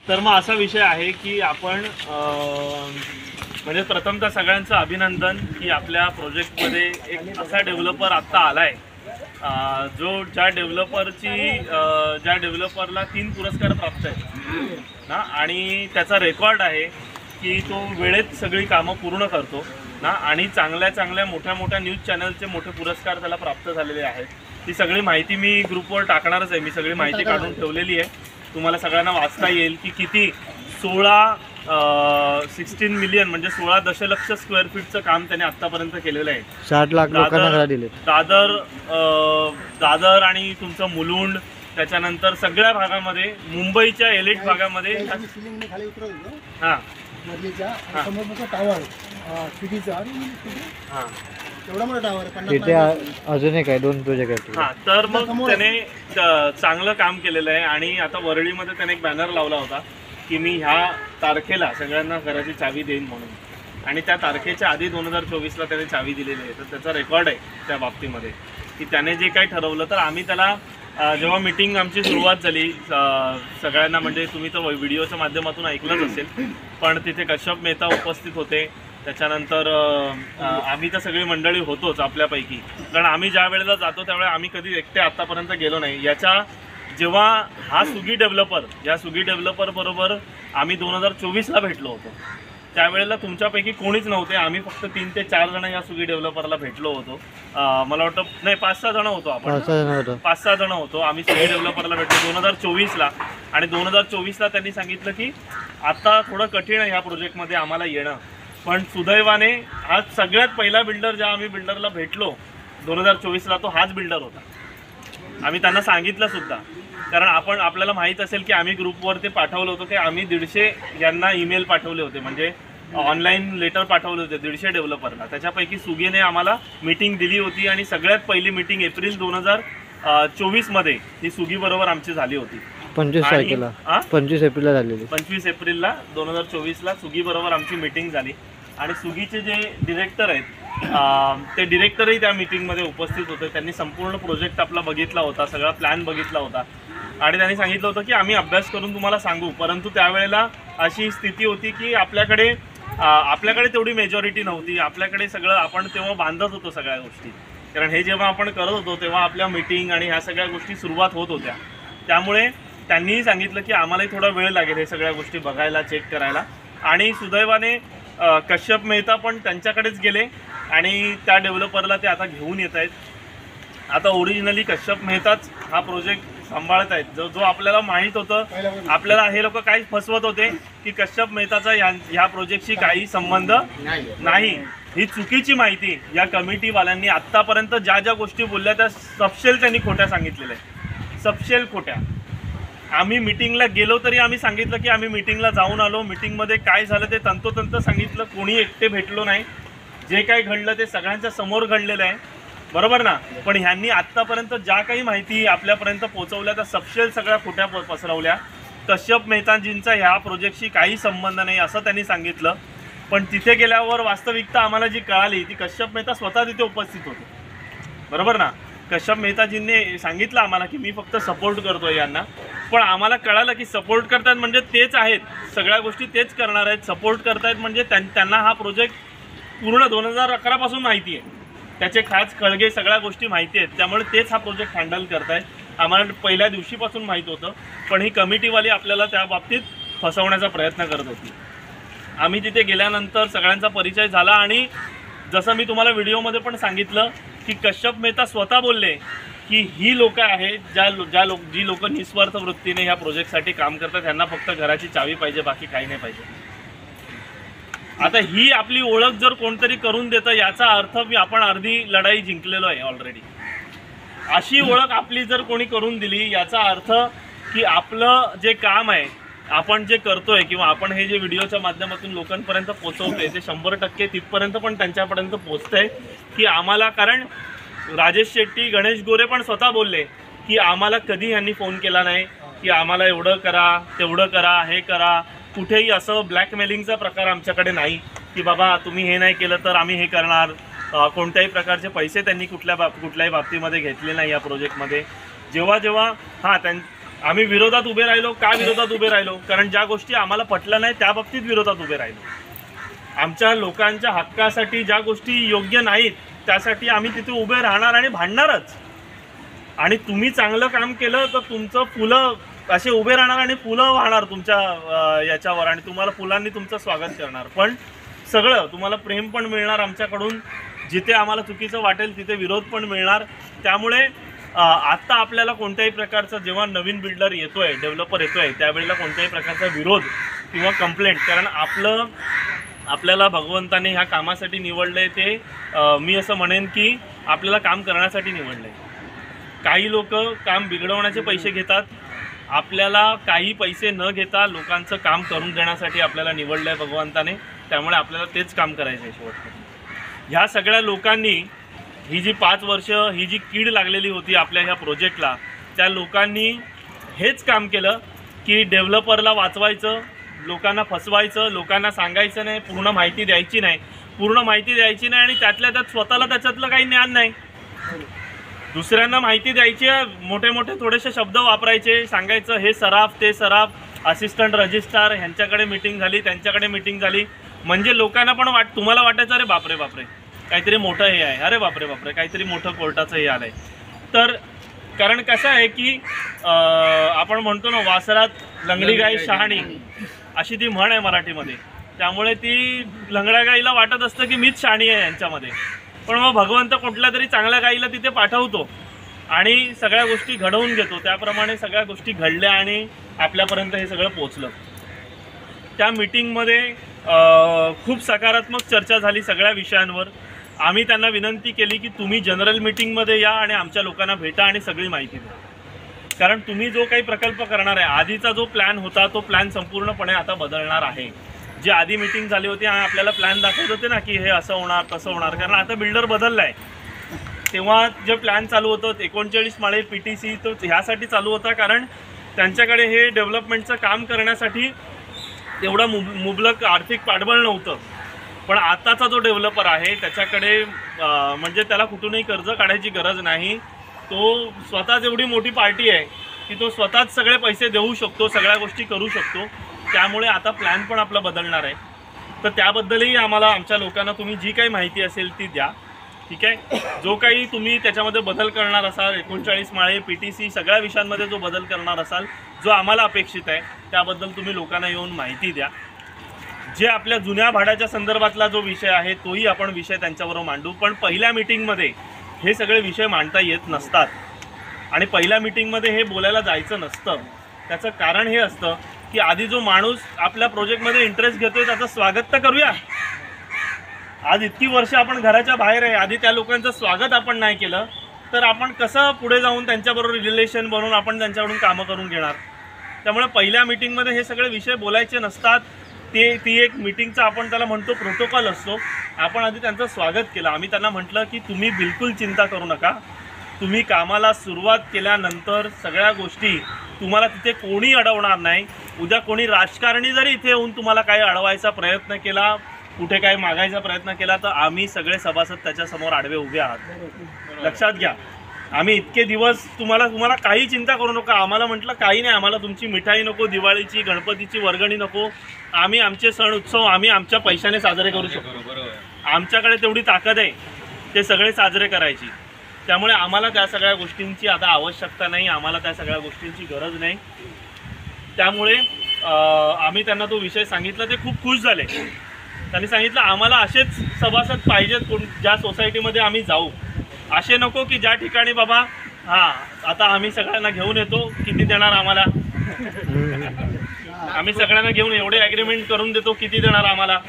तर मग असा विषय आहे की आपण म्हणजे प्रथमतः सगळ्यांचं अभिनंदन की आपल्या प्रोजेक्टमध्ये एक असा डेव्हलपर आत्ता आला आहे ज्या डेव्हलपरला 3 पुरस्कार प्राप्त आहेत ना, आणि त्याचा रेकॉर्ड आहे की तो वेळेत सगळी कामं पूर्ण करतो ना, आणि चांगल्या मोठ्या न्यूज चॅनलचे मोठे पुरस्कार त्याला प्राप्त झालेले आहेत। ती सगळी माहिती मी ग्रुपवर टाकणारच आहे, मी सगळी माहिती काढून ठेवलेली आहे, तुम्हाला सगळ्यांना वाचता येईल की किती 16 मिलियन म्हणजे 16 दशलक्ष स्क्वेअर फीटचं काम त्याने आत्तापर्यंत केलेलं आहे। 60 लाख लोकांना घरा दिले। दादर आणि तुमचं मुलुंड, त्याच्यानंतर सगळ्या भागामध्ये, मुंबईच्या एलिट भागामध्ये हां तिथे अजून एक आहे 2 प्रोजेक्ट आहेत। हां, तर मग त्याने चांगलं काम केलेलं आहे आणि आता वरळीमध्ये त्याने एक बॅनर लावला होता की मी ह्या तारखेला सगळ्यांना घराची चावी देईन म्हणून, आणि त्या तारखेच्या आधी 2024ला त्याने चावी दिलेली आहे। तर त्याचा रेकॉर्ड आहे त्या बाबतीमध्ये की त्याने जे काही ठरवलं, तर आम्ही त्याला जेव्हा मीटिंग आमची सुरुवात झाली सगळ्यांना, म्हणजे तुम्ही तर व्हिडिओच्या माध्यमातून ऐकलंच असेल, पण तिथे कश्यप मेहता उपस्थित होते, त्याच्यानंतर आम्ही तर सगळी मंडळी होतोच आपल्यापैकी, कारण आम्ही ज्या वेळेला जातो त्यावेळेला आम्ही कधी एकटे आत्तापर्यंत गेलो नाही। जेव्हा हा सुगी डेव्हलपर बरोबर आम्ही 2024ला भेटलो होतो, त्यावेळेला तुमच्यापैकी कोणीच नव्हते, आम्ही फक्त 3 ते 4 जण या सुगी डेव्हलपरला भेटलो होतो। मला वाटतं नाही 5-6 जण होतो आपण, 5-6 जण होतो आम्ही सुगी डेव्हलपरला भेटलो 2024ला, आणि 2024ला त्यांनी सांगितलं की आता थोडं कठीण आहे ह्या प्रोजेक्टमध्ये आम्हाला येणं, पण सुदैवाने आज सगळ्यात पहिला बिल्डर ज्या आम्ही बिल्डरला भेटलो 2024ला तो हाच बिल्डर होता। आम्ही त्यांना सांगितलं सुद्धा, कारण आपल्याला माहीत असेल की आम्ही ग्रुपवर ते पाठवलं होतं की आम्ही 150 यांना ईमेल पाठवले होते, म्हणजे ऑनलाईन लेटर पाठवले होते 150 डेव्हलपरला, त्याच्यापैकी सुगीने आम्हाला मीटिंग दिली होती, आणि सगळ्यात पहिली मीटिंग एप्रिल 2024मध्ये ही सुगी बरोबर आमची झाली होती। 25 एप्रिलला झालेली, 25 एप्रिलला 2024ला सुगी बरोबर आमची मीटिंग झाली, आणि सुगीचे जे डिरेक्टर आहेत ते डिरेक्टरही त्या मीटिंगमध्ये उपस्थित होते। त्यांनी संपूर्ण प्रोजेक्ट आपला बघितला होता, सगळा प्लॅन बघितला होता, आणि त्यांनी सांगितलं होतं की आम्ही अभ्यास करून तुम्हाला सांगू, परंतु त्यावेळेला अशी स्थिती होती की आपल्याकडे तेवढी मेजॉरिटी नव्हती, आपल्याकडे सगळं आपण तेव्हा बांधत होतो सगळ्या गोष्टी, कारण हे जेव्हा आपण करत होतो तेव्हा आपल्या मीटिंग आणि ह्या सगळ्या गोष्टी सुरुवात होत होत्या, त्यामुळे त्यांनीही सांगितलं की आम्हालाही थोडा वेळ लागेल हे सगळ्या गोष्टी बघायला, चेक करायला, आणि सुदैवाने कश्यप मेहता पण त्यांच्याकडेच गेले आणि त्या डेव्हलपरला ते आता घेऊन येत आहेत। आता ओरिजिनली कश्यप मेहताच हा प्रोजेक्ट सांभाळत आहेत, जो आपल्याला माहीत होतं, आपल्याला हे लोक काही फसवत होते की कश्यप मेहताचा ह्या प्रोजेक्टशी काही संबंध नाही, ही चुकीची माहिती या कमिटीवाल्यांनी आत्तापर्यंत ज्या गोष्टी बोलल्या त्या सपशेल त्यांनी खोट्या सांगितलेल्या आहेत, सपशेल खोट्या। आम्ही मीटिंगला गेलो तरी आम्ही सांगितलं की आम्ही मीटिंगला जाऊन आलो, मीटिंगमध्ये काय झालं ते तंतोतंत सांगितलं, कोणी एकटे भेटलो नाही, जे काही घडलं ते सगळ्यांच्या समोर घडलेलं आहे, बरोबर ना। पण ह्यांनी आत्तापर्यंत ज्या काही माहिती आपल्यापर्यंत पोहोचवल्या त्या सपशेल सगळ्या खोट्या पसरवल्या। कश्यप मेहताजींचा ह्या प्रोजेक्टशी काही संबंध नाही असं त्यांनी सांगितलं, पण तिथे गेल्यावर वास्तविकता आम्हाला जी कळाली ती कश्यप मेहता स्वतः तिथे उपस्थित होते, बरोबर ना। कश्यप मेहताजींनी सांगितलं आम्हाला की मी फक्त सपोर्ट करतोय यांना, पण आम्हाला कळालं की सपोर्ट करतायत म्हणजे तेच आहेत, सगळ्या गोष्टी तेच करणार आहेत, सपोर्ट करतायत म्हणजे त्यांना हा प्रोजेक्ट पूर्ण 2011 पासून माहिती आहे, त्याचे खास खळगे सगळ्या गोष्टी माहिती आहेत, त्यामुळे तेच हा प्रोजेक्ट हँडल करतायत। आम्हाला पहिल्या दिवशीपासून माहीत होतं, पण ही कमिटीवाली आपल्याला त्या बाबतीत फसवण्याचा प्रयत्न करत होती। आम्ही तिथे गेल्यानंतर सगळ्यांचा परिचय झाला, आणि जसं मी तुम्हाला व्हिडिओमध्ये पण सांगितलं की कश्यप मेहता स्वतः बोलले की ही लोक आहेत जी लोक निस्वार्थ वृत्तीने ह्या प्रोजेक्टसाठी काम करतात, त्यांना फक्त घराची चावी पाहिजे, बाकी काही नाही पाहिजे। आता ही आपली ओळख जर कोणतरी करून देतं याचा अर्थ आपण अर्धी लढाई जिंकलेलो आहे ऑलरेडी। अशी ओळख आपली जर कोणी करून दिली याचा अर्थ की आपलं जे काम आहे, आपण जे करतोय, किंवा आपण हे जे व्हिडिओच्या माध्यमातून लोकांपर्यंत पोहोचवतोय ते 100% तिथपर्यंत पण त्यांच्यापर्यंत पोहोचतंय की आम्हाला, कारण राजेश शेट्टी, गणेश गोरे पण स्वतः बोलले की आम्हाला कधी यांनी फोन केला नाही की आम्हाला एवढं करा, तेवढं करा, हे करा, कुठेही असं ब्लॅकमेलिंगचा प्रकार आमच्याकडे नाही की बाबा तुम्ही हे नाही केलं तर आम्ही हे करणार, कोणत्याही प्रकारचे पैसे त्यांनी कुठल्याही बाबतीमध्ये घेतले नाही या प्रोजेक्टमध्ये। जेव्हा आम्ही विरोधात उभे राहिलो. का विरोधात उभे राहिलो? कारण ज्या गोष्टी आम्हाला पटल्या नाही त्या बाबतीत विरोधात उभे राहिलो. आमच्या लोकांच्या हक्कासाठी ज्या गोष्टी योग्य नाहीत त्यासाठी आम्ही तिथे उभे राहणार आणि भांडणारच. आणि तुम्ही चांगलं काम केलं तर तुमचं फुलं असे उभे राहणार आणि फुलं वाहणार तुमच्या याच्यावर आणि तुम्हाला फुलांनी तुमचं स्वागत करणार. पण सगळं तुम्हाला प्रेम पण मिळणार आमच्याकडून. जिथे आम्हाला चुकीचं वाटेल तिथे विरोध पण मिळणार. त्यामुळे आत्ता आपल्याला कोणत्याही प्रकारचा जेव्हा नवीन बिल्डर येतोय, डेव्हलपर येतोय, त्यावेळेला कोणत्याही प्रकारचा विरोध किंवा कंप्लेंट, कारण आपल्याला भगवंताने ह्या कामासाठी निवडलंय. ते मी असं म्हणेन की आपल्याला काम करण्यासाठी निवडलंय. काही लोक काम बिघडवण्याचे पैसे घेतात. आपल्याला काही पैसे न घेता लोकांचं काम करून देण्यासाठी आपल्याला निवडलंय भगवंताने. त्यामुळे आपल्याला तेच काम करायचं आहे शेवटपर्यंत. ह्या सगळ्या लोकांनी ही जी 5 वर्ष ही जी कीड लागलेली होती आपल्या ह्या प्रोजेक्टला, त्या लोकांनी हेच काम केलं की डेव्हलपरला वाचवायचं, लोकांना फसवायचं, लोकांना सांगायचं नाही, पूर्ण माहिती द्यायची नाही आणि त्यातल्या त्यात स्वतःला त्याच्यातलं काही ज्ञान नाही. दुसऱ्यांना माहिती द्यायची, मोठे मोठे थोडेसे शब्द वापरायचे, सांगायचं हे सराफ ते सराफ, असिस्टंट रजिस्ट्रार ह्यांच्याकडे मीटिंग झाली, त्यांच्याकडे मीटिंग झाली. म्हणजे लोकांना पण तुम्हाला वाटायचं अरे बापरे बापरे काहीतरी मोठं हे आहे, अरे बापरे बापरे काहीतरी मोठं कोर्टाचं हे आलंय. तर कारण कसं आहे की आपण म्हणतो ना, वासरात लंगडी गाय शहाणी, अशी ती म्हण आहे मराठीमध्ये. त्यामुळे ती लंगड्या गाईला वाटत असतं की मीच शहाणी आहे यांच्यामध्ये. पण मग भगवंत कुठल्या तरी चांगल्या गाईला तिथे पाठवतो आणि सगळ्या गोष्टी घडवून घेतो. त्याप्रमाणे सगळ्या गोष्टी घडल्या आणि आपल्यापर्यंत हे सगळं पोचलं. त्या मीटिंगमध्ये खूप सकारात्मक चर्चा झाली सगळ्या विषयांवर. आम्ही त्यांना विनंती केली की तुम्ही जनरल मीटिंगमध्ये या आणि आमच्या लोकांना भेटा आणि सगळी माहिती द्या. कारण तुम्ही जो काही प्रकल्प करणार आहे, आधीचा जो प्लॅन होता तो प्लॅन संपूर्णपणे आता बदलणार आहे. जी आधी मीटिंग झाली होती आणि आपल्याला प्लॅन दाखवत होते ना की हे असं होणार तसं होणार, कारण आता बिल्डर बदलला आहे. तेव्हा जे प्लॅन चालू होतं 39 माळे PTC, तो ह्यासाठी चालू होता कारण त्यांच्याकडे हे डेव्हलपमेंटचं काम करण्यासाठी तेवढं मुबलक आर्थिक पाठबळ नव्हतं. पण आताचा जो डेव्हलपर आहे त्याच्याकडे म्हणजे त्याला कुठूनही कर्ज काढायची गरज नाही. तो स्वतःच एवढी मोठी पार्टी आहे की तो स्वतःच सगळे पैसे देऊ शकतो, सगळ्या गोष्टी करू शकतो. त्यामुळे आता प्लॅन पण आपला बदलणार आहे. तर त्याबद्दलही आम्हाला आमच्या लोकांना तुम्ही जी काही माहिती असेल ती द्या. ठीक आहे, जो काही तुम्ही त्याच्यामध्ये बदल करणार असाल, 39 माळे PTC सगळ्या विषयांमध्ये जो बदल करणार असाल, जो आम्हाला अपेक्षित आहे त्याबद्दल तुम्ही लोकांना येऊन माहिती द्या. जे आपल्या जुन्या भाड्याच्या संदर्भातला जो विषय आहे तोही आपण विषय त्यांच्याबरोबर मांडू. पण पहिल्या मीटिंगमध्ये हे सगळे विषय मांडता येत नसतात आणि पहिल्या मीटिंगमध्ये हे बोलायला जायचं नसतं. त्याचं कारण हे असतं की आधी जो माणूस आपल्या प्रोजेक्टमध्ये इंटरेस्ट घेतोय त्याचं स्वागत तर करूया. आज इतकी वर्ष आपण घराच्या बाहेर आहे, आधी त्या लोकांचं स्वागत आपण नाही केलं तर आपण कसं पुढे जाऊन त्यांच्याबरोबर रिलेशन बनवून आपण त्यांच्याकडून कामं करून घेणार. त्यामुळे पहिल्या मीटिंगमध्ये हे सगळे विषय बोलायचे नसतात. ती एक मीटिंगचा आपण त्याला म्हणतो प्रोटोकॉल असतो. आपण आधी त्यांचं स्वागत केलं. आम्ही त्यांना म्हटलं की तुम्ही बिलकुल चिंता करू नका, तुम्ही कामाला सुरुवात केल्यानंतर सगळ्या गोष्टी तुम्हाला तिथे कोणी अडवणार नाही. उद्या कोणी राजकारणी जरी इथे येऊन तुम्हाला काही अडवायचा प्रयत्न केला, कुठे काही मागायचा प्रयत्न केला तर आम्ही सगळे सभासद त्याच्यासमोर आडवे उभे आहात. लक्षात घ्या, आम्ही इतके दिवस तुम्हाला काही चिंता करू नका. आम्हाला म्हटलं काही नाही, आम्हाला तुमची मिठाई नको, दिवाळीची गणपतीची वर्गणी नको. आम्ही आमचे सण उत्सव आम्ही आमच्या पैशाने साजरे करू शकतो. आमच्याकडे तेवढी ताकद आहे ते सगळे साजरे करायची. त्यामुळे आम्हाला त्या सगळ्या गोष्टींची आता आवश्यकता नाही, आम्हाला त्या सगळ्या गोष्टींची गरज नाही. त्यामुळे आम्ही त्यांना तो विषय सांगितला, ते खूप खुश झाले. त्यांनी सांगितलं आम्हाला असेच सभासद पाहिजेत ज्या सोसायटीमध्ये आम्ही जाऊ. असे नको की ज्या ठिकाणी बाबा आता आम्ही सगळ्यांना घेऊन येतो, किती देणार आम्हाला, आम्ही सगळ्यांना घेऊन एवढे ॲग्रीमेंट करून देतो, किती देणार आम्हाला.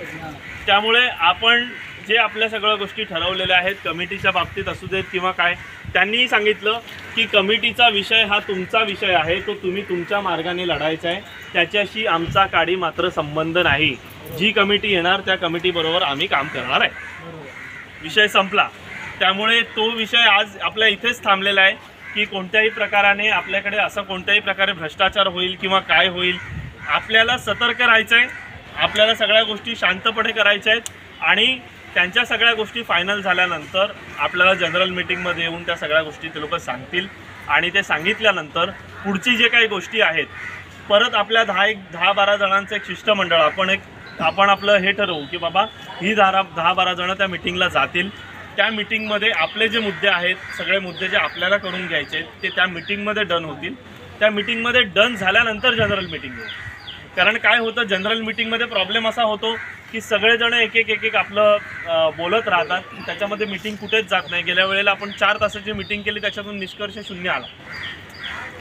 त्यामुळे आपण जे आपल्या सगळ्या गोष्टी ठरवलेल्या आहेत कमिटीच्या बाबतीत असू देत किंवा काय, त्यांनीही सांगितलं की कमिटीचा विषय हा तुमचा विषय आहे, तो तुम्ही तुमच्या मार्गाने लढायचा आहे, त्याच्याशी आमचा काडी मात्र संबंध नाही. जी कमिटी येणार त्या कमिटीबरोबर आम्ही काम करणार आहे. विषय संपला. त्यामुळे तो विषय आज आपल्या इथेच थांबलेला आहे की कोणत्याही प्रकाराने आपल्याकडे असं कोणत्याही प्रकारे भ्रष्टाचार होईल किंवा काय होईल, आपल्याला सतर्क राहायचं आहे. आपल्याला सगळ्या गोष्टी शांतपणे करायच्या आहेत आणि त्यांच्या सगळ्या गोष्टी फायनल झाल्यानंतर आपल्याला जनरल मीटिंगमध्ये येऊन त्या सगळ्या गोष्टी ते लोक सांगतील. आणि ते सांगितल्यानंतर पुढची जे काही गोष्टी आहेत परत आपल्या 10-12 जणांचं एक शिष्टमंडळ आपण आपलं हे ठरवू की बाबा ही 10-12 जणं त्या मिटिंगला जातील. त्या मिटिंगमध्ये आपले जे मुद्दे आहेत सगळे मुद्दे जे आपल्याला करून घ्यायचे आहेत ते त्या मिटिंगमध्ये डन होतील. त्या मिटिंगमध्ये डन झाल्यानंतर जनरल मिटिंग होईल. कारण काय होतं जनरल मिटिंगमध्ये प्रॉब्लेम असा होतो की सगळेजण एक आपलं बोलत राहतात, त्याच्यामध्ये मिटिंग कुठेच जात नाही. गेल्या वेळेला आपण 4 तासाची मिटिंग केली, त्याच्यातून निष्कर्ष 0 आला.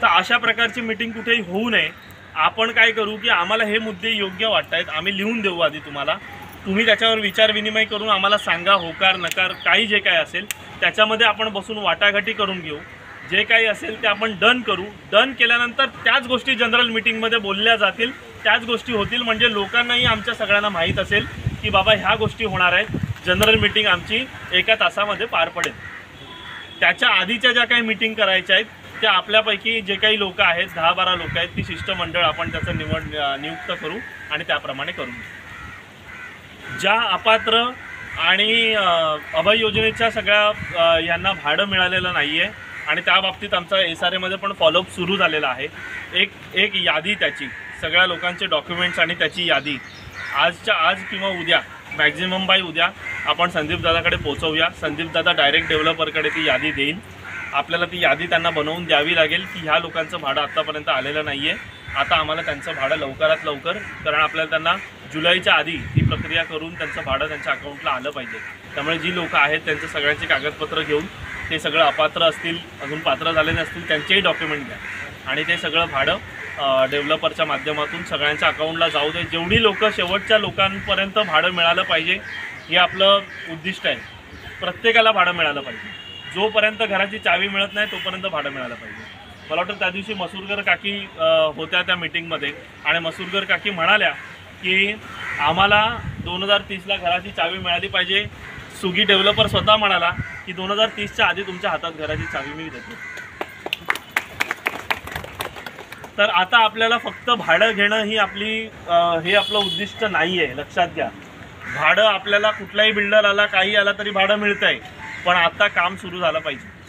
तर अशा प्रकारची मिटिंग कुठेही होऊ नये. आपण काय करू की आम्हाला हे मुद्दे योग्य वाटत आहेत, आम्ही लिहून देऊ आधी तुम्हाला, तुम्ही त्याच्यावर विचार विनिमय करून आम्हाला सांगा, होकार नकार काही जे काय असेल त्याच्यामध्ये आपण बसून वाटाघाटी करून घेऊ. जे काही असेल ते आपण डन करू. डन केल्यानंतर त्याच गोष्टी जनरल मिटिंगमध्ये बोलल्या जातील, त्याच गोष्टी होतील. म्हणजे लोकांनाही आमच्या सगळ्यांना माहीत असेल की बाबा ह्या गोष्टी होणार आहेत. जनरल मिटिंग आमची 1 तासामध्ये पार पडेल. त्याच्या आधीच्या ज्या काही मिटिंग करायच्या आहेत त्या आपल्यापैकी जे काही लोक आहेत 10-12 लोक आहेत ती शिष्टमंडळ आपण त्याचं नियुक्त करू आणि त्याप्रमाणे करू. ज्या अपात्र आणि अभय योजनेच्या सगळ्या यांना भाडं मिळालेलं नाही आहे आणि त्या बाबतीत आमचा SRAमध्ये पण फॉलोअप सुरू झालेला आहे. एक यादी त्याची सगळ्या लोकांचे डॉक्युमेंट्स आणि त्याची यादी आजच्या आज किंवा उद्या मॅक्झिमम बाय उद्या आपण संदीपदादाकडे पोचवूया. संदीपदादा डायरेक्ट डेव्हलपरकडे ती यादी देईल. आपल्याला ती यादी त्यांना बनवून द्यावी लागेल की ह्या लोकांचं भाडं आत्तापर्यंत आलेलं नाही आहे. आता आम्हाला त्यांचं भाडं लवकरात लवकर, कारण आपल्याला त्यांना जुलैच्या आधी ती प्रक्रिया करून त्यांचं भाडं त्यांच्या अकाउंटला आलं पाहिजे. त्यामुळे जी लोकं आहेत त्यांचं सगळ्यांची कागदपत्र घेऊन ते सगळं अपात्र असतील, अजून पात्र झाले नसतील त्यांचेही डॉक्युमेंट घ्या आणि ते सगळं भाडं डेव्हलपरच्या माध्यमातून सगळ्यांच्या अकाउंटला जाऊ दे. जेवढी लोकं शेवटच्या लोकांपर्यंत भाडं मिळालं पाहिजे हे आपलं उद्दिष्ट आहे. प्रत्येकाला भाडं मिळालं पाहिजे. जोपर्यंत घराची चावी मिळत नाही तोपर्यंत भाडं मिळालं पाहिजे. मला वाटतं त्या दिवशी मसूरकर काकी होत्या त्या मिटिंगमध्ये आणि मसूरकर काकी म्हणाल्या की आम्हाला 2030ला घराची चावी मिळाली पाहिजे. सुगी डेव्हलपर स्वतः म्हणाला की 2030च्या आधी तुमच्या हातात घराची चावी मी देतो. तर आता आपल्याला फक्त भाडं घेणं ही हे आपलं उद्दिष्ट नाही आहे, लक्षात घ्या. भाडं आपल्याला कुठलाही बिल्डर आला काही आला तरी भाडं मिळतं आहे, पण आता काम सुरू झालं पाहिजे.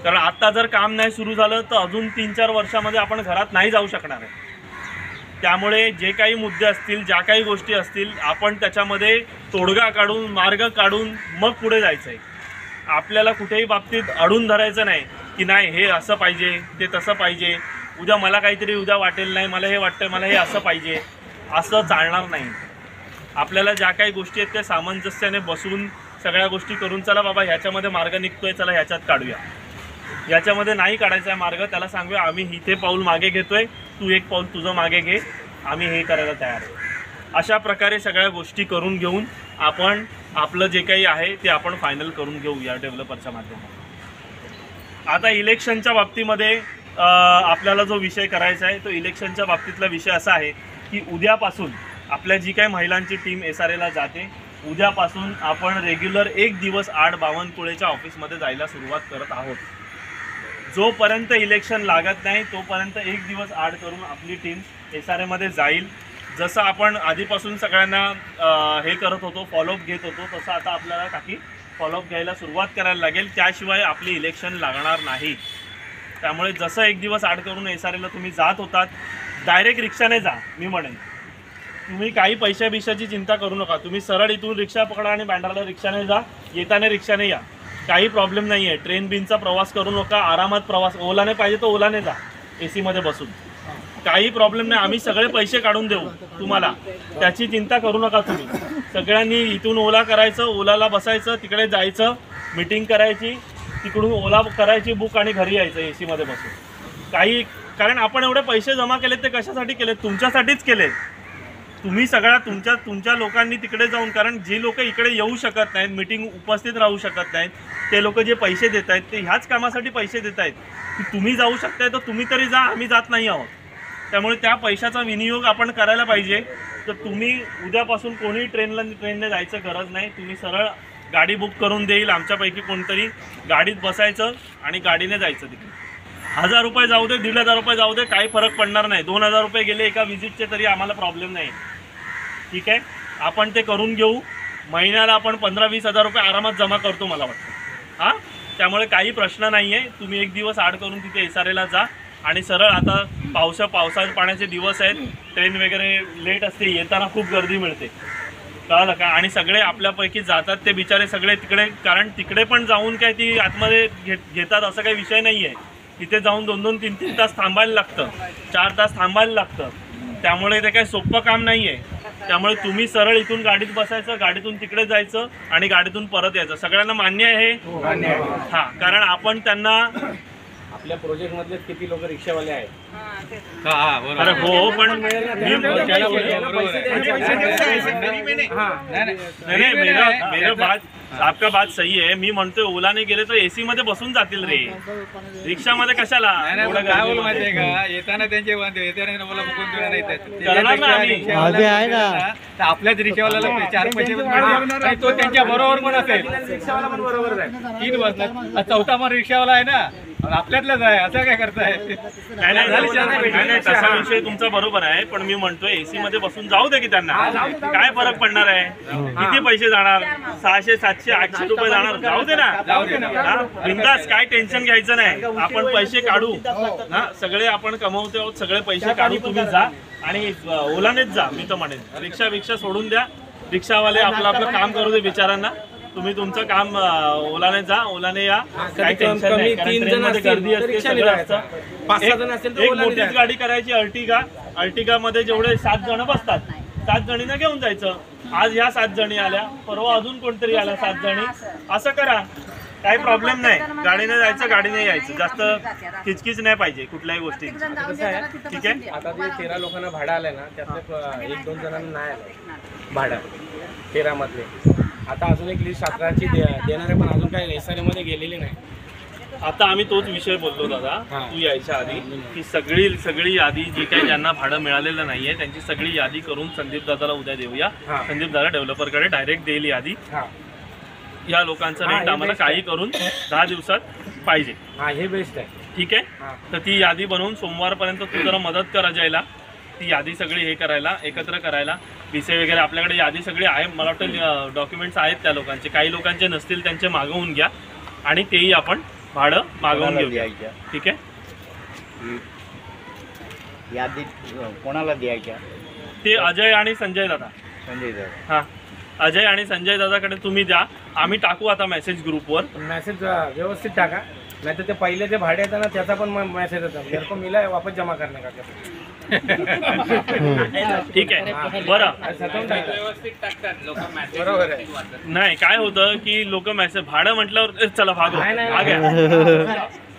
कारण आता जर काम नाही सुरू झालं तर अजून 3-4 वर्षामध्ये आपण घरात नाही जाऊ शकणार आहे. त्यामुळे जे काही मुद्दे असतील, ज्या काही गोष्टी असतील, आपण त्याच्यामध्ये तोडगा काढून, मार्ग काढून मग पुढे जायचं आहे. आपल्याला कुठेही बाबतीत अडून धरायचं नाही की नाही हे असं पाहिजे, ते तसं पाहिजे, उद्या मला काहीतरी उद्या वाटेल, नाही मला हे वाटतं, मला हे असं पाहिजे, असं चालणार नाही. आपल्याला ज्या काही गोष्टी आहेत त्या सामंजस्याने बसून सगळ्या गोष्टी करून, चला बाबा ह्याच्यामध्ये मार्ग निघतोय, चला ह्याच्यात काढूया. याच्यामध्ये नाही काढायचा आहे मार्ग, त्याला सांगूया आम्ही इथे पाऊल मागे घेतोय, तू एक पाऊल तुझं मागे घे, आम्ही हे करायला तयार आहे. अशा प्रकारे सगळ्या गोष्टी करून घेऊन आपण आपलं जे काही आहे ते आपण फायनल करून घेऊ या डेव्हलपरच्या माध्यमातून. आता इलेक्शनच्या बाबतीमध्ये आपल्याला जो विषय करायचा आहे तो इलेक्शनच्या बाबतीतला विषय असा आहे की उद्यापासून आपल्या जी काही महिलांची टीम SRAला जाते, उद्यापासून आपण रेग्युलर 1 दिवस आड बावनकुळेच्या ऑफिसमध्ये जायला सुरुवात करत आहोत. जोपर्यंत इलेक्शन लागत नाही तोपर्यंत 1 दिवस आड करून आपली टीम SRAमध्ये जाईल. जसं आपण आधीपासून सगळ्यांना हे करत होतो, फॉलोअप घेत होतो, तसं आता आपल्याला काही फॉलोअप घ्यायला सुरुवात करायला लागेल. त्याशिवाय आपली इलेक्शन लागणार नाही. त्यामुळे जसं 1 दिवस आड करून SRAला तुम्ही जात होतात, डायरेक्ट रिक्षाने जा. मी म्हणेन तुम्ही काही पैशाची चिंता करू नका. तुम्ही सरळ इथून रिक्षा पकडा आणि बँड्राला रिक्षाने जा, येताना रिक्षाने या, काही प्रॉब्लेम नाही आहे. ट्रेन बिनचा प्रवास करू नका, आरामात प्रवास, ओलाने पाहिजे तर ओलाने जा, AC मध्ये बसून, काही प्रॉब्लेम नाही. आम्ही सगळे पैसे काढून देऊ तुम्हाला, त्याची चिंता करू नका तुम्ही. सगळ्यांनी इथून ओला करायचं, ओलाला बसायचं, तिकडे जायचं, मीटिंग करायची, तिकडून ओला करायची बुक आणि घरी यायचं AC मध्ये बसून. काही कारण आपण एवढे पैसे जमा केलेत ते कशासाठी केलेत? तुमच्यासाठीच केलेत. तुम्ही सगळ्या तुमच्या लोकांनी तिकडे जाऊन, कारण जे लोक इकडे येऊ शकत नाहीत, मीटिंग उपस्थित राहू शकत नाहीत, ते लोक जे पैसे देत आहेत ते ह्याच कामासाठी पैसे देत आहेत की तुम्ही जाऊ शकताय तर तुम्ही तरी जा, आम्ही जात नाही आहोत. त्यामुळे त्या पैशाचा विनियोग आपण करायला पाहिजे. तर तुम्ही उद्यापासून कोणी ट्रेनने जायचं गरज नाही. तुम्ही सरळ गाडी बुक करून देईल आमच्यापैकी कोणतरी, गाडीत बसायचं आणि गाडीने जायचं. तिकडे 1000 रुपये जाऊ दे, 1500 रुपये जाऊ दे, काही फरक पडणार नाही. 2000 रुपये गेले एका व्हिजिटचे तरी आम्हाला प्रॉब्लेम नाही. ठीक आहे, आपण ते करून घेऊ. महिन्याला आपण 15-20 हजार रुपये आरामात जमा करतो मला वाटतं. हां, त्यामुळे काही प्रश्न नाही आहे. तुम्ही एक दिवस आड करून तिथे SRA जा आणि सरळ आता पावसाचे पाण्याचे दिवस आहेत, ट्रेन वगैरे लेट असते, येताना खूप गर्दी मिळते, कळलं का? आणि सगळे आपल्यापैकी जातात ते बिचारे सगळे तिकडे, कारण तिकडे पण जाऊन काय ती आतमध्ये घेतात असं काही विषय नाही आहे. तिथे जाऊन 2-2, 3-3 तास थांबायला लागतं, 4 तास थांबायला लागतं. त्यामुळे ते काही सोपं काम नाही आहे. त्यामुळे तुम्ही सरळ इथून गाडीत बसायचं, गाडीतून तिकडे जायचं आणि गाडीतून परत यायचं. सगळ्यांना मान्य आहे? हां, कारण आपण त्यांना आपल्या प्रोजेक्ट मधले किती लोक रिक्षावाले आहेत. अरे हो, पण आपका बात सही आहे. मी म्हणतोय ओलाने गेले तर AC मध्ये बसून जातील रे, रिक्षामध्ये कशाला? येताना त्यांचे आहे ना आपल्याच रिक्षावाल्याला 4 पैसे तो त्यांच्या बरोबर पण असेल. रिक्षावाला पण बरोबर आहे. 3 वाजता 4था पण रिक्षावाला आहे ना, आपल्यातलाच आहे. असं काय करताय? नाही, तसा विषय तुमचा बरोबर आहे, पण मी म्हणतोय AC मध्ये बसून जाऊ दे की त्यांना, काय फरक पडणार आहे? किती पैसे जाणार? 600, 700, 800 रुपये जाणार, जाऊ दे ना. बिंदास, काय टेन्शन घ्यायचं नाही. आपण पैसे काढू ना, सगळे आपण कमवतो आहोत, सगळे पैसे काढू. तुम्ही जा आणि ओलानेच जा. मी तर म्हणेन रिक्षा सोडून द्या, रिक्षावाले आपलं काम करू दे बिचारांना. तुम्ही तुमचं काम ओलाने जा, ओलाने या, काही टेन्शन नाही. ट्रेनमध्ये गर्दी असते, सगळं असतं. 5-6 जण असतील तर एक ओलाने मोठीच गाडी करायची, अर्टिगा मध्ये जेवढे 7 जण बसतात, 7 जणींना घेऊन जायचं. आज ह्या 7 जणी आल्या, परवा अजून कोणतरी आल्या 7 जणी, असं करा, काही प्रॉब्लेम नाही. गाडीने जायचं, गाडीने यायचं, जास्त किचकिच नाही पाहिजे कुठल्याही गोष्टी. ठीक आहे. आता जे 13 लोकांना भाडं आलंय ना, त्यातले 1-2 जणांना नाही आलं भाडं 13 मधले. आता अजून एक लिस्ट 17ची देणारे, पण अजून काही SRA मध्ये गेलेली नाही. आता आम्ही तोच विषय बोललो दादा, तू यायच्या आधी, की सगळी यादी जी काही ज्यांना भाडं मिळालेलं नाहीये त्यांची सगळी यादी करून संदीप दादाला उद्या देऊया. संदीप दादा डेव्हलपरकडे डायरेक्ट देईल यादी. या लोकांचं रेंट आम्हाला काही करून 10 दिवसात पाहिजे. हे बेस्ट आहे. ठीक आहे. तर ती यादी बनवून सोमवारपर्यंत तू जरा मदत करा जायला, ती यादी सगळी हे करायला, एकत्र करायला. विषय वगैरे आपल्याकडे यादी सगळी आहे. मला वाटतं डॉक्युमेंट्स आहेत त्या लोकांचे, काही लोकांचे नसतील त्यांचे मागवून घ्या आणि तेही आपण भाडं मागवून घेऊया. ठीक आहे. यादी कोणाला द्यायच्या? ते अजय आणि संजय दादा. हां, अजय आणि संजय दादाकडे तुम्ही द्या. आम्ही टाकू आता मेसेज ग्रुपवर. मेसेज व्यवस्थित टाका, नाही तर ते पहिले जे भाडे येतं ना त्याचा पण मेसेज येतो, मेरे को मिला है वापस जमा करने का. ठीक आहे. बरं, व्यवस्थित टाकतात लोक मेसेज. बरोबर आहे. नाही, काय होतं की लोक मेसेज भाडं म्हटल्यावर चला भागो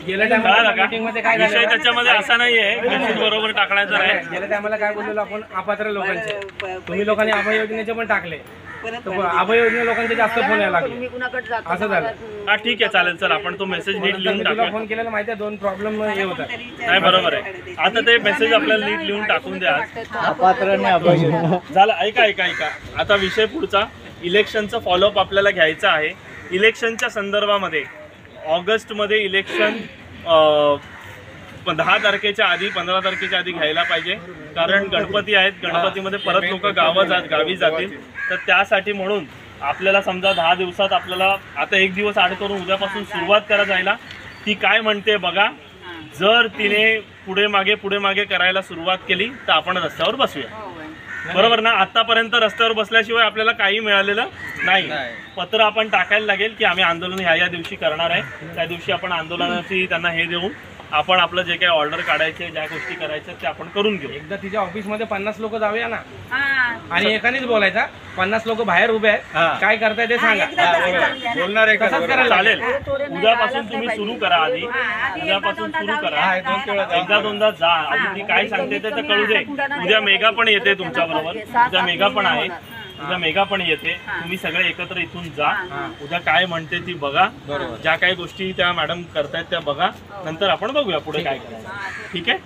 गेल्या टायमाला मीटिंग मध्ये काय विषय त्याच्यामध्ये असा नाहीये मेसेज बरोबर टाकण्याचा नाही. गेल्या टायमाला काय बोललेलो आपण, अपात्र लोकांचे, तुम्ही लोकांनी अभय योजनेचे पण टाकले, अभय योजने लोकांचे जास्त फोन यायला लागले, असं झालं. हा ठीक आहे, चालेल. चल आपण तो मेसेज नीट लिहून टाकू. फोन केलेला माहिती आहे, 2 प्रॉब्लेम हे होतात. नाही, बरोबर आहे. आता ते मेसेज आपल्याला नीट लिहून टाकून द्या. अपात्र नाही अपात्र झालं. ऐका. आता विषय पुढचा, इलेक्शनचं फॉलोअप आपल्याला घ्यायचं आहे. इलेक्शनच्या संदर्भामध्ये ऑगस्टमध्ये इलेक्शन 10 तारखेच्या आधी, 15 तारखेच्या आधी घ्यायला पाहिजे, कारण गणपती आहेत. गणपतीमध्ये परत लोक गावी जातील. तर त्यासाठी म्हणून आपल्याला समजा 10 दिवसात आपल्याला आता 1 दिवस आड करून उद्यापासून सुरुवात करा जायला. ती काय म्हणते बघा. जर तिने पुढे मागे करायला सुरुवात केली तर आपण रस्त्यावर बसूया. बरोबर ना? आतापर्यंत रस्त्यावर बसल्याशिवाय आपल्याला काही मिळालेलं नाही. पत्र आपण टाकायला लागेल की आम्ही आंदोलन ह्या दिवशी करणार आहे. त्या दिवशी आपण आंदोलनाची त्यांना हे देऊन आपण आपलं जे काही ऑर्डर काढायचे, ज्या गोष्टी करायच्या ते आपण करून घेऊ. एकदा तिच्या ऑफिस मध्ये 50 लोक जाऊया ना, आणि एकानेच बोलायचा, 50 लोक बाहेर उभे आहेत, काय करताय ते सांगा. बोलणार आहे का? चालेल. उद्यापासून तुम्ही सुरू करा. आधी उद्यापासून सुरू करा. एकदा 2दा जा. आधी ती काय सांगते ते तर कळू दे. उद्या मेघा पण येते तुमच्या बरोबर. उद्या मेघा पण आहे. उद्या मेघा पण येते. तुम्ही सगळे एकत्र इथून जा. उद्या काय म्हणते ती बघा. ज्या काही गोष्टी त्या मॅडम करतायत त्या बघा. नंतर आपण बघूया पुढे काय करायचं. ठीक आहे.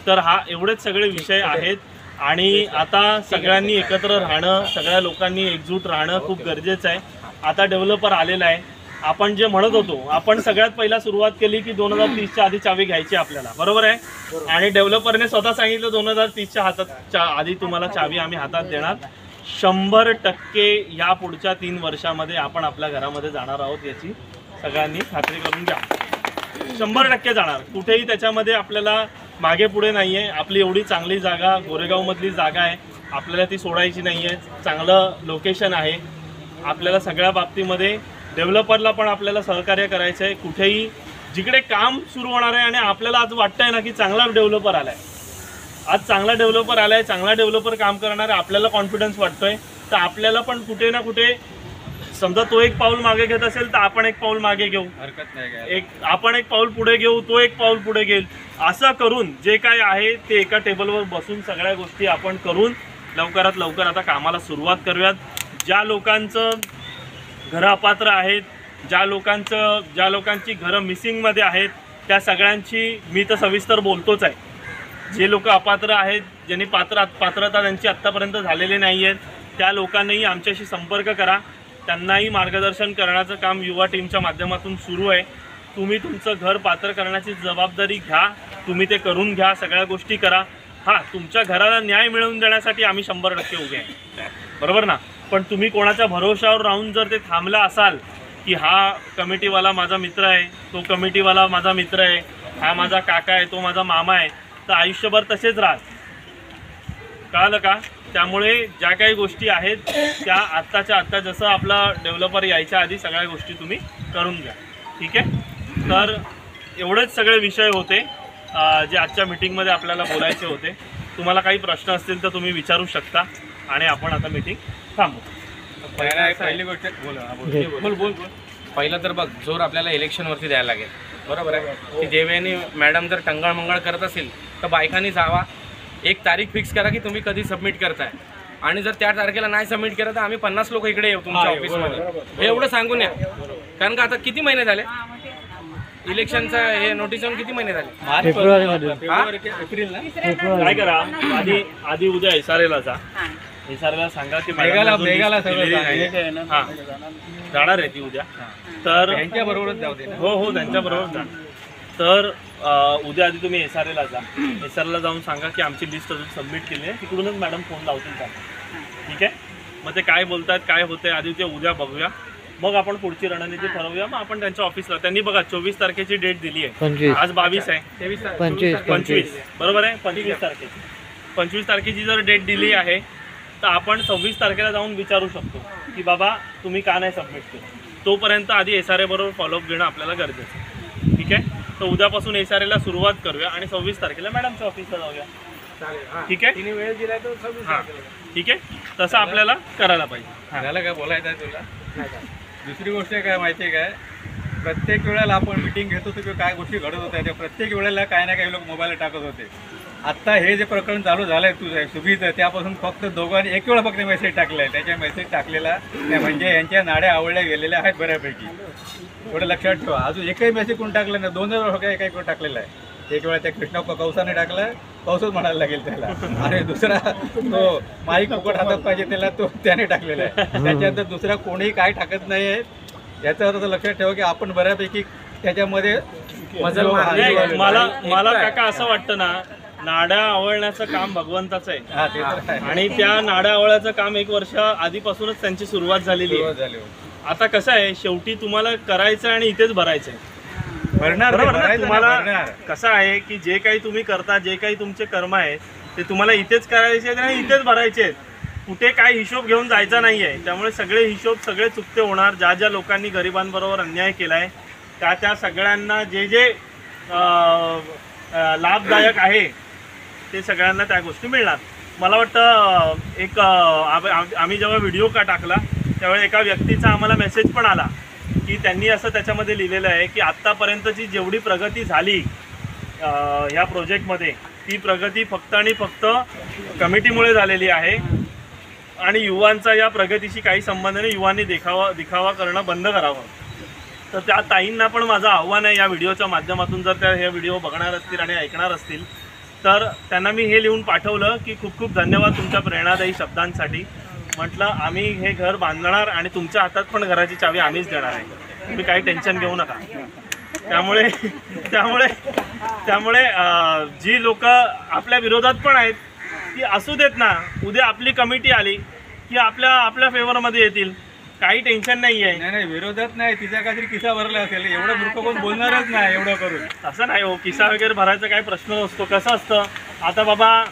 तर हा एवढेच सगळे विषय आहेत. आणि आता सगळ्यांनी एकत्र राहणं, सगळ्या लोकांनी एकजूट राहणं खूप गरजेचं आहे. आता डेव्हलपर आलेला आहे. आपण जे म्हणत होतो, आपण सगळ्यात पहिला सुरुवात केली की 2030च्या आधी चावी घ्यायची आपल्याला. बरोबर आहे. आणि डेव्हलपरने स्वतः सांगितलं 2030च्या आधी तुम्हाला चावी आम्ही हातात देणार. 100% या पुढच्या 3 वर्षामध्ये आपण आपल्या घरामध्ये जाणार आहोत, याची सगळ्यांनी खात्री करून घ्या. 100% जाणार, कुठेही त्याच्यामध्ये आपल्याला मागे पुढे नाही आहे. आपली एवढी चांगली जागा, गोरेगावमधली जागा आहे, आपल्याला ती सोडायची नाही आहे. चांगलं लोकेशन आहे, आपल्याला सगळ्या बाबतीमध्ये डेव्हलपरला पण आपल्याला सहकार्य करायचं आहे. कुठेही जिकडे काम सुरू होणार आहे आणि आपल्याला आज वाटतंय ना की चांगला डेव्हलपर आलाय, आज चांगला डेव्हलपर आलाय, चांगला डेव्हलपर काम करणार आहे, आपल्याला कॉन्फिडन्स वाटतोय, तर आपल्याला पण कुठे ना कुठे समजा तो एक पाऊल मागे घेत असेल तर आपण एक पाऊल मागे घेऊ, हरकत नाही. आपण एक पाऊल पुढे घेऊ, तो एक पाऊल पुढे घेईल. असं करून जे काय आहे ते एका टेबलवर बसून सगळ्या गोष्टी आपण करून लवकरात लवकर आता कामाला सुरुवात करूयात. ज्या लोकांचं घरं अपात्र आहेत, ज्या लोकांची घरं मिसिंगमध्ये आहेत, त्या सगळ्यांची मी तर सविस्तर बोलतोच आहे. जे लोक अपात्र आहेत, ज्यांनी पात्रता त्यांची आत्तापर्यंत झालेली नाही आहेत, त्या लोकांनाही आमच्याशी संपर्क करा. त्यांनाही मार्गदर्शन करण्याचं काम युवा टीमच्या माध्यमातून सुरू आहे. तुम्ही तुमचं घर पात्र करण्याची जबाबदारी घ्या, तुम्ही ते करून घ्या, सगळ्या गोष्टी करा. हां, तुमच्या घराला न्याय मिळवून देण्यासाठी आम्ही 100% उभे आहे, बरोबर ना. पण तुम्ही कोणाच्या भरोशावर राहून जर ते थांबला असाल की हा कमिटीवाला माझा मित्र आहे, तो कमिटीवाला माझा मित्र आहे, हा माझा काका आहे, तो माझा मामा आहे, तर आयुष्यभर तसेच राहा. कळलं का? त्यामुळे ज्या काही गोष्टी आहेत त्या आत्ताच्या आत्ता, जसं आपला डेव्हलपर यायच्या आधी सगळ्या गोष्टी तुम्ही करून घ्या, ठीक आहे. तर एवढेच सगळे विषय होते जे आजच्या मीटिंगमध्ये आपल्याला बोलायचे होते. तुम्हाला काही प्रश्न असतील तर तुम्ही विचारू शकता आणि आपण आता मीटिंग थांबू. पहिली गोष्ट बोल. पहिलं तर बघ, जोर आपल्याला इलेक्शनवरती द्यायला लागेल, बरोबर आहे. की जेवेळी मॅडम जर टंगळमंगळ करत असेल तर बायकांनी जावा, एक तारीख फिक्स करा की तुम्ही कधी सबमिट करताय, आणि जर त्या तारखेला नाही सबमिट केलं तर आम्ही 50 लोक इकडे येऊ तुमच्या ऑफिसमध्ये, हे एवढं सांगून या. कारण का आता किती महिने झाले इलेक्शनचा, हे नोटीस येऊन किती महिने झाले? एप्रिल. काय करा, आधी उद्या एसआरएला जा, एसआरएला सांगा की मेघाला हां जाणार आहे ती उद्या, तर त्यांच्याबरोबरच जाऊ दे. हो त्यांच्याबरोबर जा. तर उद्या आधी तुम्ही एसआरएला जा, एसआरएला जाऊन सांगा की आमची लिस्ट अजून सबमिट केली आहे, तिकडूनच मॅडम फोन लावतील का, ठीक आहे. मग ते काय बोलतात, काय होते, आधी ते उद्या बघूया, मग आपण पुढची रणनीती ठरवूया. मग आपण त्यांच्या ऑफिसला, त्यांनी बघा 24 तारखेची डेट दिली आहे, आज 22 आहे, 25 बरोबर आहे, 25 तारखेची जर डेट दिली आहे तर आपण 26 तारखेला जाऊन विचारू शकतो की बाबा तुम्ही का नाही सबमिट केलं. तोपर्यंत आधी एसआरए बरोबर फॉलोअप घेणं आपल्याला गरजेचं आहे, ठीक आहे. तर उद्यापासून एसआरएला सुरुवात करूया आणि 26 तारखेला मॅडमच्या ऑफिसला जाऊया, ठीक आहे. तिने वेळ दिलाय तो 26 हां, ठीक आहे, तसं आपल्याला करायला पाहिजे. झालं काय बोलायचं आहे तुला? दुसरी गोष्ट काय माहिती आहे काय, प्रत्येक वेळेला आपण मिटिंग घेत होतो किंवा काय गोष्टी घडत होत्या, त्या प्रत्येक वेळेला काही ना काही लोक मोबाईल टाकत होते. आत्ता हे जे प्रकरण चालू झालं आहे तुझं सुगीचं, त्यापासून फक्त दोघांनी एक वेळा फक्त मेसेज टाकला आहे. त्याच्या मेसेज टाकलेला म्हणजे यांच्या नाड्या आवडल्या गेलेल्या आहेत बऱ्यापैकी, थोडं लक्षात ठेवा. अजून एकही मेसेज कोण टाकला नाही, 2 वेळा एका कोण टाकलेला आहे. एक वेळा त्या कृष्णा कौसाने टाकला, कौसच म्हणायला लागेल त्याला, आणि दुसरा तो माईक फुकट हातात पाहिजे त्याला, तो त्याने टाकलेला आहे. त्याच्यानंतर दुसरा कोणीही काय टाकत नाही आहे. याचा अर्थ लक्षात ठेवा की आपण बऱ्यापैकी त्याच्यामध्ये मला काका असं वाटतं ना, नाड्या आवळण्याचं काम भगवंताचं आहे, आणि त्या नाड्या आवळण्याचं काम 1 वर्ष आधीपासूनच त्यांची सुरुवात झालेली आहे. आता कसं आहे, शेवटी तुम्हाला करायचं आणि इथेच भरायचं आहे, बरोबर ना. तुम्हाला कसं आहे की जे काही तुम्ही करता, जे काही तुमचे कर्म आहेत ते तुम्हाला इथेच करायचे आहेत आणि इथेच भरायचे आहेत. कुठे काय हिशोब घेऊन जायचा नाही आहे. त्यामुळे सगळे हिशोब सगळे चुकते होणार. ज्या लोकांनी गरिबांबरोबर अन्याय केला आहे त्या सगळ्यांना जे लाभदायक आहे ते सगळ्यांना त्या गोष्टी मिळणार. मला वाटतं एक आम्ही जेव्हा व्हिडिओ टाकला त्यावेळी एका व्यक्तीचा आम्हाला मेसेज पण आला की त्यांनी असं त्याच्यामध्ये लिहिलेलं आहे की आत्तापर्यंतची जेवढी प्रगती झाली ह्या प्रोजेक्टमध्ये, ती प्रगती फक्त आणि फक्त कमिटीमुळे झालेली आहे आणि युवांचा या प्रगतीशी काही संबंध नाही. युवांनी दिखावा करणं बंद करावं. तर त्या ताईंना पण माझं आव्हान आहे या व्हिडिओच्या माध्यमातून, जर त्या हे व्हिडिओ बघणार असतील आणि ऐकणार असतील तर त्यांना मी हे लिहून पाठवलं की खूप खूप धन्यवाद तुमच्या प्रेरणादायी शब्दांसाठी. म्हटलं आम्ही हे घर बांधणार आणि तुमच्या हातात पण घराची चावी आम्हीच देणार आहे, तुम्ही काही टेन्शन घेऊ नका. त्यामुळे जी लोक आपल्या विरोधात पण आहेत ती असू देत ना, उद्या आपली कमिटी आली की आपल्या फेवरमध्ये येतील. काही टेन्शन नाही आहे. नाही नाही विरोधात नाही, तिचा काहीतरी किस्सा भरला असेल, एवढं मूर्ख कोण बोलणारच नाही एवढं करून. असं नाही हो, किस्सा वगैरे भरायचा काही प्रश्न नसतो. कसं असतं आता बाबा,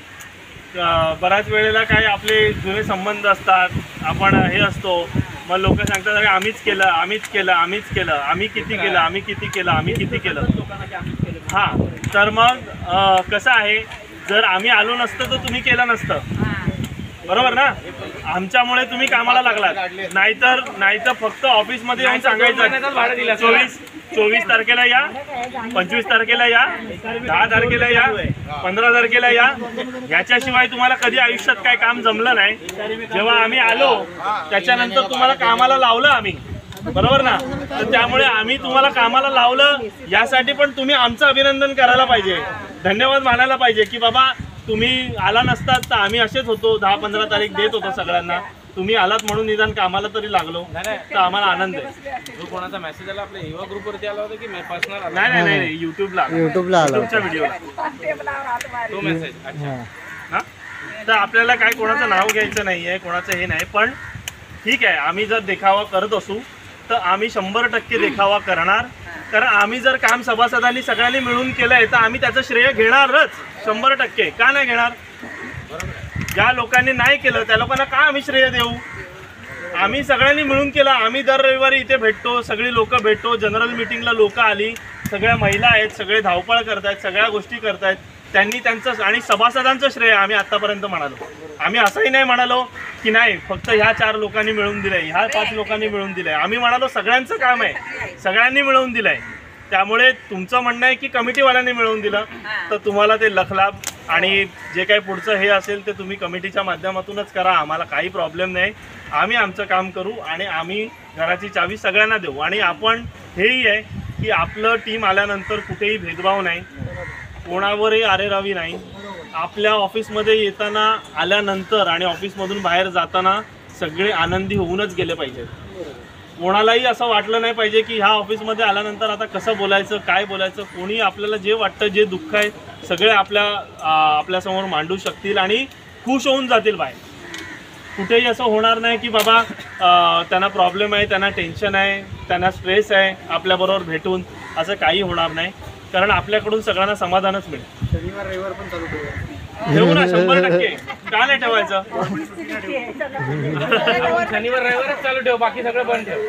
बऱ्याच वेळेला काय आपले जुने संबंध असतात, आपण हे असतो, मग लोक सांगतात अरे आम्हीच केलं, आम्हीच केलं, आम्हीच केलं, आम्ही किती केलं, आम्ही किती केलं, आम्ही किती केलं. हां, तर मग कसं आहे, जर आम्ही आलो नसतं तर तुम्ही केलं नसतं, बरोबर ना. आमच्यामुळे तुम्ही कामाला लागलात. नाहीतर फक्त ऑफिसमध्ये येऊन सांगायचं 24 तारखेला या, 25 तारखेला या, 10 तारखेला या, 15 तारखेला या. याच्याशिवाय तुम्हाला कधी आयुष्यात काय काम जमलं नाही. जेव्हा आम्ही आलो त्याच्यानंतर तुम्हाला कामाला लावलं आम्ही, बरोबर ना. तर त्यामुळे आम्ही तुम्हाला कामाला लावलं, यासाठी पण तुम्ही आमचं अभिनंदन करायला पाहिजे, धन्यवाद मानायला पाहिजे की बाबा तुम्ही आला नसतात तर आम्ही असेच होतो, 10-15 तारीख देत होतो सगळ्यांना. तुम्ही आलात म्हणून निदान कामाला तरी लागलो, तर आम्हाला आनंद आहे. जो कोणाचा मेसेज आला आपल्या युवा ग्रुपवरती आला होता की पर्सनल? नाही, युट्यूबला आला तुमच्या व्हिडिओला तो मेसेज. अच्छा. हा, तर आपल्याला काय कोणाचं नाव घ्यायचं नाही आहे, कोणाचं हे नाही. पण ठीक आहे, आम्ही जर देखावा करत असू तर आम्ही 100% देखावा करणार. कारण आम्ही जर काम सभासदांनी सगळ्यांनी मिळून केलं आहे तर आम्ही त्याचं श्रेय घेणारच 100%. का नाही घेणार? ज्या लोकांनी नाही केलं त्या लोकांना का आम्ही श्रेय देऊ? आम्ही सगळ्यांनी मिळून केलं. आम्ही दर रविवारी इथे भेटतो, सगळी लोक भेटतो, जनरल मिटिंगला लोक आली, सगळ्या महिला आहेत, सगळे धावपळ करतायत, सगळ्या गोष्टी करतायत. त्यांनी त्यांचं आणि सभासदांचं श्रेय आम्ही आत्तापर्यंत म्हणालो. आम्ही असंही नाही म्हणालो की नाही फक्त ह्या 4 लोकांनी मिळून दिलंय, ह्या 5 लोकांनी मिळून दिलंय. आम्ही म्हणालो सगळ्यांचं काम आहे, सगळ्यांनी मिळवून दिलंय. त्यामुळे तुमचं म्हणणं आहे की कमिटीवाल्यांनी मिळवून दिलं तर तुम्हाला ते लखलाभ आणि जे काही पुढचं हे असेल ते तुम्ही कमिटीच्या माध्यमातूनच करा. आम्हाला काही प्रॉब्लेम नाही. आम्ही आमचं काम करू आणि आम्ही घराची चावी सगळ्यांना देऊ. आणि आपण हेही आहे की आपलं टीम आल्यानंतर कुठेही भेदभाव नाही, कोणावरही आरेरावी नाही. आपल्या ऑफिसमध्ये येताना आल्यानंतर आणि ऑफिसमधून बाहेर जाताना सगळे आनंदी होऊनच गेले पाहिजेत. कोणालाही असं वाटलं नाही पाहिजे की ह्या ऑफिसमध्ये आल्यानंतर आता कसं बोलायचं, काय बोलायचं. कोणी आपल्याला जे वाटतं, जे दुःख आहे सगळे आपल्यासमोर मांडू शकतील आणि खुश होऊन जातील बाहेर. कुठेही असं होणार नाही की बाबा त्यांना प्रॉब्लेम आहे, त्यांना टेन्शन आहे, त्यांना स्ट्रेस आहे आपल्याबरोबर भेटून, असं काही होणार नाही. कारण आपल्याकडून सगळ्यांना समाधानच मिळेल. शनिवार रविवार पण चालू ठेवू ना 100%. का नाही ठेवायचं? शनिवार रविवारच चालू ठेव, बाकी सगळं बंद ठेव.